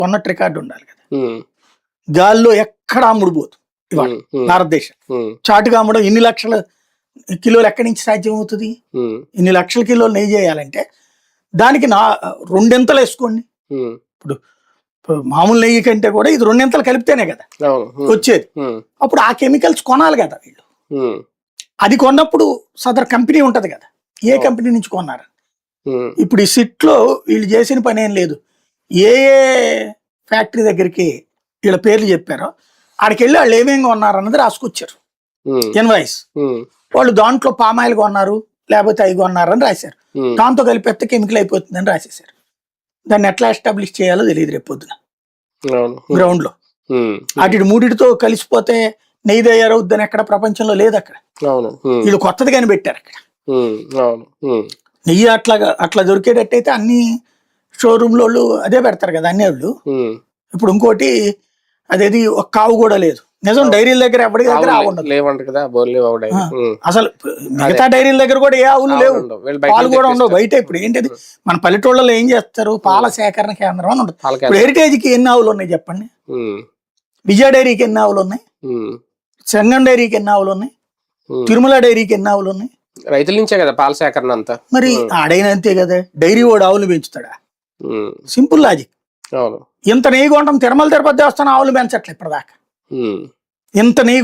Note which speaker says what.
Speaker 1: కొన్నట్టు రికార్డు ఉండాలి కదా. గాల్లో ఎక్కడ అమ్ముడు పోదు ఇవాళ భారతదేశం. చాటుగా అమ్మడం ఇన్ని లక్షల కిలోలు ఎక్కడి నుంచి సాధ్యం అవుతుంది? ఇన్ని లక్షల కిలోలు నెయ్యి చేయాలంటే దానికి రెండింతలు వేసుకోండి. ఇప్పుడు మామూలు నెయ్యి కంటే కూడా ఇది రెండింతలు కలిపితేనే కదా వచ్చేది. అప్పుడు ఆ కెమికల్స్ కొనాలి కదా వీళ్ళు. అది కొన్నప్పుడు సదర్ కంపెనీ ఉంటది కదా, ఏ కంపెనీ నుంచి కొన్నారు. ఇప్పుడు ఈ సిట్ లో వీళ్ళు చేసిన పని ఏం లేదు. ఏ ఫ్యాక్టరీ దగ్గరికి వీళ్ళ పేర్లు చెప్పారో ఆడికి వెళ్ళి వాళ్ళు ఏమేమి కొన్నారు అన్నది రాసుకొచ్చారు ఇన్వాయిస్. వాళ్ళు దాంట్లో పామాయిల్ కొన్నారు లేకపోతే అవి కొన్నారు అని రాశారు. దాంతో కలిపి కెమికల్ అయిపోతుందని రాసేసారు. దాన్ని ఎట్లా ఎస్టాబ్లిష్ చేయాలో తెలియదు రేపు పొద్దున గ్రౌండ్ లో. అటు మూడిటితో కలిసిపోతే నెయ్యి తయారవుద్దని ఎక్కడ ప్రపంచంలో లేదు. అక్కడ వీళ్ళు కొత్తది కనిపెట్టారు. అక్కడ నెయ్యి అట్లా దొరికేటట్టయితే అన్ని షోరూమ్ లో అదే పెడతారు కదా అన్ని వాళ్ళు. ఇప్పుడు ఇంకోటి అదేది ఒక కావు కూడా లేదు. నిజం, డైరీల దగ్గర ఎవరి దగ్గర ఆవు ఉండదు అసలు. మిగతా డైరీల దగ్గర కూడా ఏ ఆవులు లేవు, పాలు కూడా ఉండవు బయట. ఇప్పుడు ఏంటది, మన పల్లెటూళ్ళలో ఏం చేస్తారు, పాల సేకరణ కేంద్రం అని ఉంటుంది. ఇప్పుడు హెరిటేజ్కి ఎన్ని ఆవులు ఉన్నాయి చెప్పండి, విజయ డైరీకి ఎన్ని ఆవులు ఉన్నాయి, సంగం డైరీకి ఎన్ని ఆవులు ఉన్నాయి, తిరుమల డైరీకి ఎన్ని ఆవులు ఉన్నాయి.
Speaker 2: రైతుల నుంచే కదా పాల సేకరణ అంతా. మరి
Speaker 1: ఆడైనంతే కదా, డైరీ వాడు ఆవులు పెంచుతాడా? Simple logic. ఇంత నెయ్యి కొంటాం, తిరుమల తిరుపతి దేవస్థానం ఆవులు పెంచట్లే ఇప్పటిదాకా. ఇంత నెయ్యి